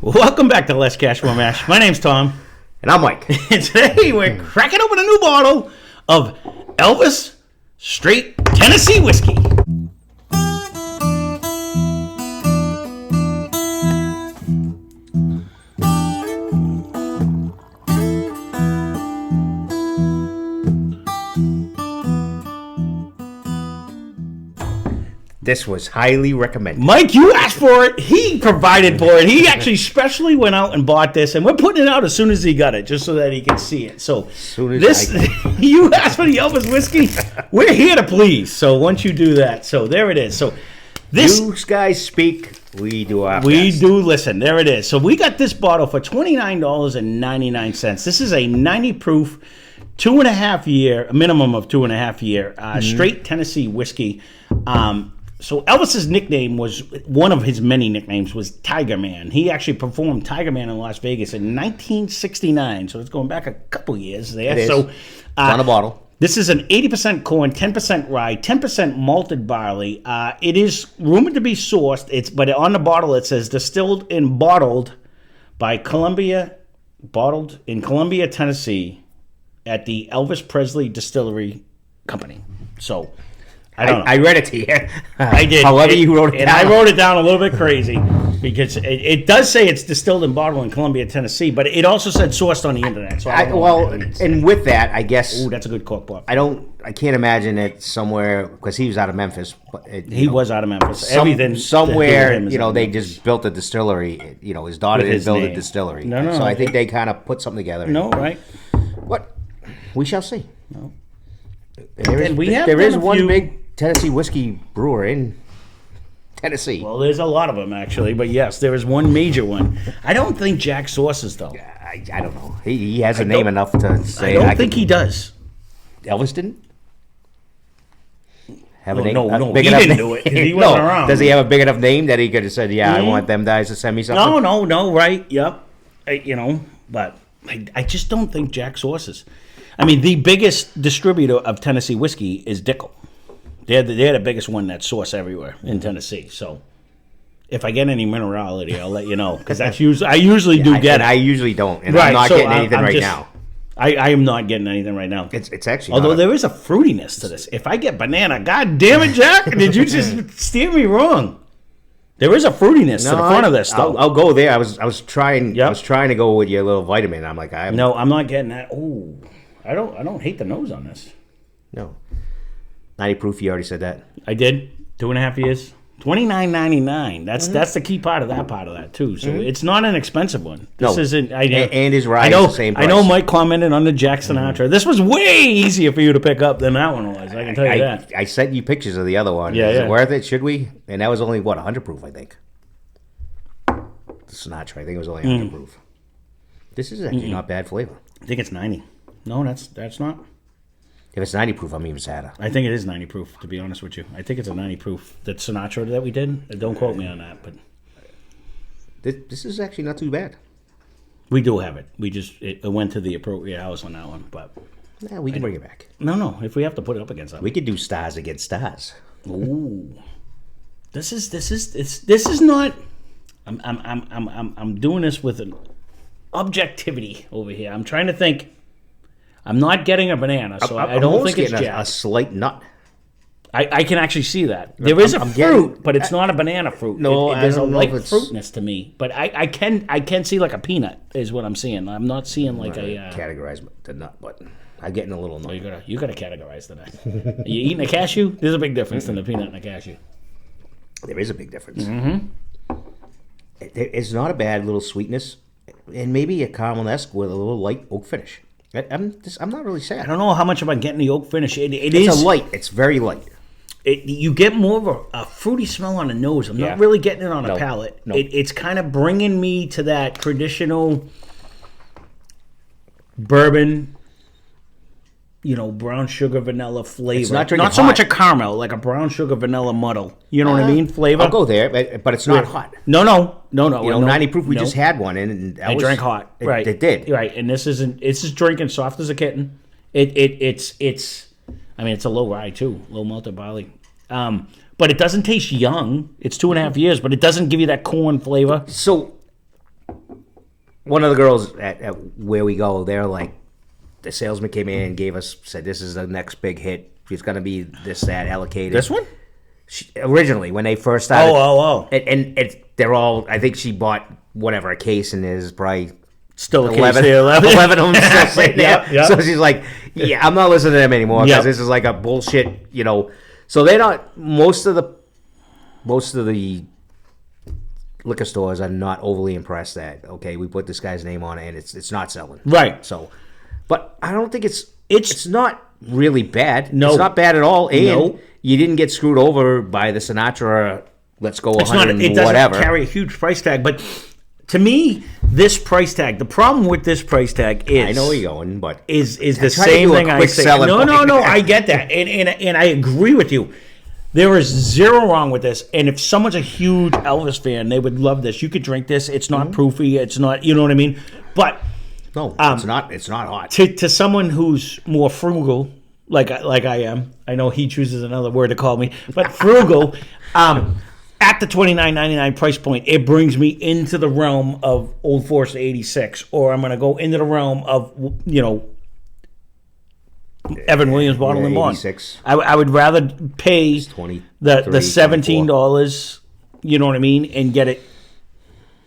Welcome back to Lesscashmoremash. My name's Tom. And I'm Mike. And today we're cracking open a new bottle of Elvis Straight Tennessee Whiskey. This was highly recommended. Mike, you asked for it. He provided for it. He actually specially went out and bought this, and we're putting it out as soon as he got it, just so that he can see it. So you asked for the Elvis whiskey. We're here to please. So once you do that, so there it is. So this you guys speak, we do our we best. do listen. There it is. So we got this bottle for $29.99. This is a 90 proof, 2.5 year, a minimum of 2.5 year, straight Tennessee whiskey. So Elvis's nickname was, one of his many nicknames was Tiger Man. He actually performed Tiger Man in Las Vegas in 1969. So it's going back a couple years there. It is. So On a bottle. This is an 80% corn, 10% rye, 10% malted barley. It is rumored to be sourced. But on the bottle it says distilled and bottled by bottled in Columbia, Tennessee, at the Elvis Presley Distillery Company. So I don't know. I read it to you. I did. However you wrote it down. And I wrote it down a little bit crazy because it does say it's distilled and bottled in Columbia, Tennessee, but it also said sourced on the internet. So and with that, I guess. Ooh, that's a good cork pop. I can't imagine it somewhere because he was out of Memphis. But he was out of Memphis. Somewhere, they just built a distillery. His daughter didn't build a distillery. No. So I think they kind of put something together. No, right? What? We shall see. No. There is one big Tennessee whiskey brewer in Tennessee. Well, there's a lot of them, actually. But, yes, there is one major one. I don't think Jack sources, though. I don't know. He has a name enough to say. I don't think he does. Elvis didn't? Have a name? No, big he enough didn't name? do it. He wasn't around. Does he have a big enough name that he could have said, I want them guys to send me something? No, right, yep. But I just don't think Jack sources. I mean, the biggest distributor of Tennessee whiskey is Dickel. They're the biggest one that source everywhere in Tennessee. So if I get any minerality, I'll let you know because I usually get it. I usually don't, and I'm not getting anything now. I am not getting anything right now. It's actually although there is a fruitiness to this. If I get banana, God damn it, Jack! Did you just steer me wrong? There is a fruitiness to the front of this, though. I'll go there. I was trying. Yep. I was trying to go with your little vitamin. I'm like, I'm not getting that. Ooh, I don't hate the nose on this. No. 90 proof, you already said that. I did. 2.5 years. $29.99. That's the key part of that too. So it's not an expensive one. This isn't. And his rye is the same price. I know Mike commented on the Jack Sinatra. This was way easier for you to pick up than that one was. I can tell you that. I sent you pictures of the other one. Is it worth it? Should we? And that was only 100 proof, I think. The Sinatra, I think it was only 100 proof. This is actually not bad flavor. I think it's 90. No, that's not. If it's 90 proof, I'm even sadder. I think it is 90 proof, to be honest with you. I think it's a 90 proof. That Sinatra that we did. Don't quote me on that, but this is actually not too bad. We do have it. It went to the appropriate house on that one, but we can bring it back. No. If we have to put it up against something, we could do stars against stars. Ooh, this is not. I'm doing this with an objectivity over here. I'm trying to think. I'm not getting a banana, so I don't think it's Jack. A slight nut. I can actually see that. There is a fruit, but it's not a banana fruit. No, there's a light fruitness to me, but I can see like a peanut is what I'm seeing. I'm not seeing like categorize the nut, but I'm getting a little nut. You gotta categorize the nut. Are you eating a cashew? There's a big difference in a peanut and a cashew. There is a big difference. It's not a bad little sweetness, and maybe a caramel-esque with a little light oak finish. I'm not really sad. I don't know how much am I getting the oak finish. It's a light. It's very light. You get more of a fruity smell on the nose. I'm not really getting it on a palate. No. It's kind of bringing me to that traditional bourbon, brown sugar vanilla flavor. It's not so much a caramel, like a brown sugar vanilla muddle. You know what I mean? Flavor. I'll go there, but it's not hot. No. 90 proof. We just had one, and I drank hot. Right, it did. Right, and this isn't. It's just drinking soft as a kitten. It's. I mean, it's a low rye too, low malted barley. But it doesn't taste young. It's 2.5 years, but it doesn't give you that corn flavor. So one of the girls at where we go, they're like, the salesman came in and said, this is the next big hit. It's going to be this, that, allocated. This one? Originally, when they first started. Oh. And they're all, I think she bought whatever, a case, and there's probably still a 11, case there. 11 of them still sitting there. Yep. So she's like, yeah, I'm not listening to them anymore because this is like a bullshit, So they're not, most of the liquor stores are not overly impressed that, okay, we put this guy's name on it and it's not selling. Right. So, but I don't think it's not really bad. No. It's not bad at all. And No. you didn't get screwed over by the Sinatra, let's go 100 it doesn't whatever. carry a huge price tag, but to me, this price tag, the problem with this price tag is, I know where you're going, but is the same thing I say. No, I get that, and I agree with you. There is zero wrong with this, and if someone's a huge Elvis fan, they would love this. You could drink this. It's not proofy. It's not, you know what I mean. But no, it's not. It's not hot. To someone who's more frugal, like I am, I know he chooses another word to call me, but frugal. At the $29.99 price point, it brings me into the realm of Old Forester 86, or I'm going to go into the realm of, Evan Williams Bottle and Bond. 86. I would rather pay the $17, you know what I mean, and get it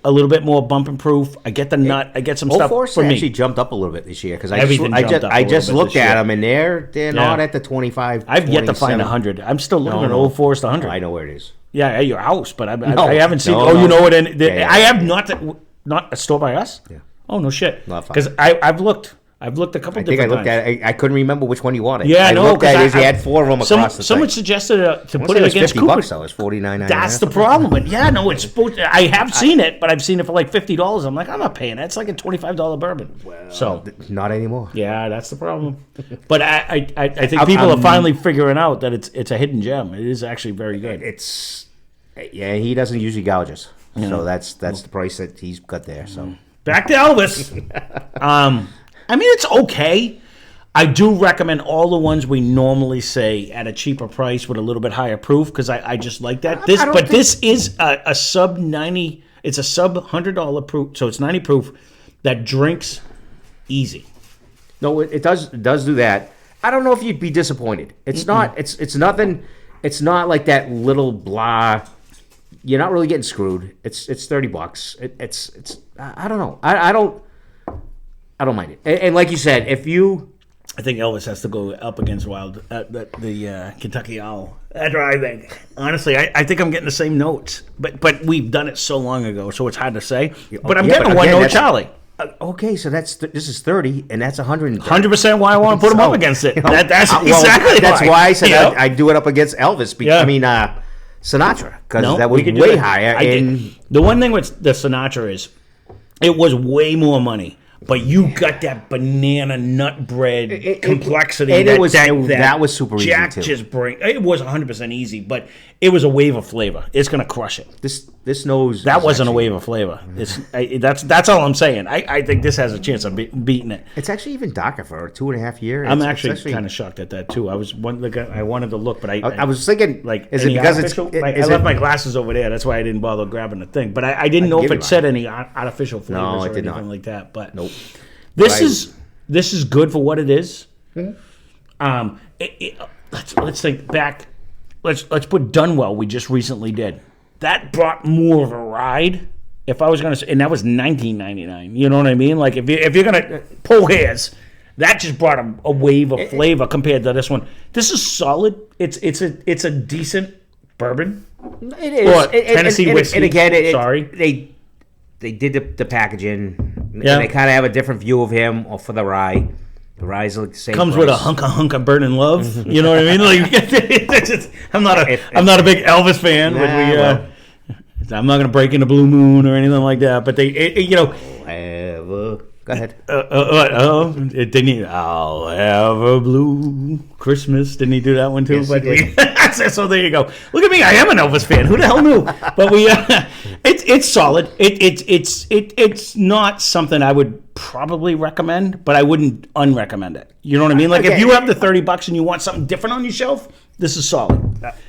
a little bit more bump and proof. I get the nut. I get some stuff for me. Actually jumped up a little bit this year because I just looked at them and they're not at the 25. I've yet to find 100. I'm still looking at Old Forester 100. I know where it is. Yeah, at your house, but I haven't seen. You know what? I have not a store by us. Yeah. Oh no shit. Because I've looked. I've looked a couple different times. I looked at it. I couldn't remember which one you wanted. Yeah, I know. Because he had 4 of them across the someone site. suggested to put it against Cooper. $50 though. It's $49.99. That's the problem. But yeah, no, it's supposed. I have seen it, but I've seen it for like $50. I'm like, I'm not paying that. It's like a $25 bourbon. Well, not anymore. Yeah, that's the problem. But I think people are finally figuring out that it's a hidden gem. It is actually very good. He doesn't usually gouge us, so that's the price that he's got there. So back to Elvis. I mean, it's okay. I do recommend all the ones we normally say at a cheaper price with a little bit higher proof because I just like that. This is a sub 90. It's a sub $100 proof, so it's 90 proof that drinks easy. No, it does do that. I don't know if you'd be disappointed. It's not. It's nothing. It's not like that little blah. You're not really getting screwed. It's $30. It's. I don't know. I don't mind it. And like you said, I think Elvis has to go up against the Kentucky Owl. That's what I think. Honestly, I think I'm getting the same notes, but we've done it so long ago, so it's hard to say. But I'm getting a 1-note Charlie. Okay, so this is 30, and that's 100. 100% why I want to put him up against it. That's exactly that's why I said I do it up against Elvis. I mean, Sinatra, because that was way higher. The one thing with the Sinatra is it was way more money. But you got that banana nut bread complexity. And that was super easy, Jack too. It was 100% easy, but it was a wave of flavor. It's going to crush it. This knows... That wasn't a wave of flavor. That's all I'm saying. I think this has a chance of beating it. It's actually even darker for a 2.5 year. I'm actually kind of shocked at that, too. I wanted to look, but I was thinking... Is it because I left my glasses over there. That's why I didn't bother grabbing the thing. But I didn't know if it said any artificial flavors or anything like that. But nope. This is good for what it is. Mm-hmm. Let's think back. Let's put Dunwell. We just recently did that brought more of a ride. If I was going to, and that was $19.99. You know what I mean? Like if you're going to pull hairs, that just brought a wave of flavor compared to this one. This is solid. It's a decent bourbon. It is. Or Tennessee whiskey. And again, sorry. They did the packaging. Yeah. And they kind of have a different view of him or for the rye. The rye's like the same comes price. with a hunk of burning love. You know what I mean? Like, I'm not a big Elvis fan. I'm not going to break into Blue Moon or anything like that. But Go ahead. Didn't he? I'll have a blue Christmas. Didn't he do that one too? Yes, he did. So there you go. Look at me. I am an Elvis fan. Who the hell knew? But it's solid. It's not something I would probably recommend, but I wouldn't unrecommend it. You know what I mean? Like, if you have the $30 and you want something different on your shelf, this is solid.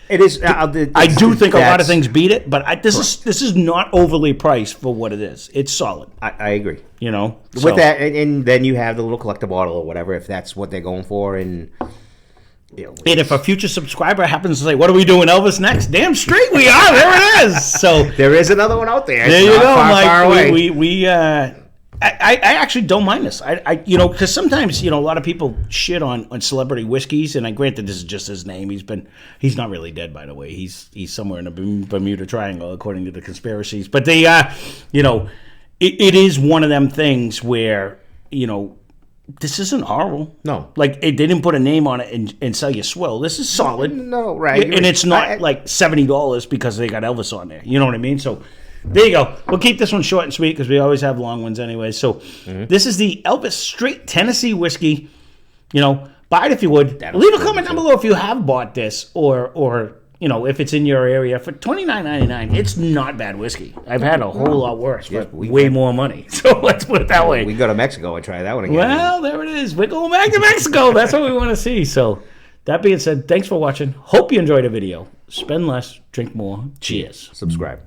It is. I do think a lot of things beat it, but this is not overly priced for what it is. It's solid. I agree. You know, with that, and then you have the little collector bottle or whatever, if that's what they're going for, and. And if a future subscriber happens to say, "What are we doing, Elvis, next?" Damn straight we are. There it is. So there is another one out there. There you go, Mike. Far away. I actually don't mind this. Because sometimes a lot of people shit on celebrity whiskeys, and I granted this is just his name. He's not really dead, by the way. He's somewhere in the Bermuda Triangle, according to the conspiracies. But they, it is one of them things where this isn't horrible. No. Like, they didn't put a name on it and sell you swill. This is solid. No, right. And it's not like $70 because they got Elvis on there. You know what I mean? So, there you go. We'll keep this one short and sweet because we always have long ones anyway. So, This is the Elvis Straight Tennessee Whiskey. Buy it if you would. Leave a comment down below if you have bought this or if it's in your area. For $29.99, it's not bad whiskey. I've had a whole lot worse, but way more money. So let's put it that way. We can go to Mexico and try that one again. Well, there it is. We're going back to Mexico. That's what we want to see. So that being said, thanks for watching. Hope you enjoyed the video. Spend less, drink more. Cheers. Subscribe.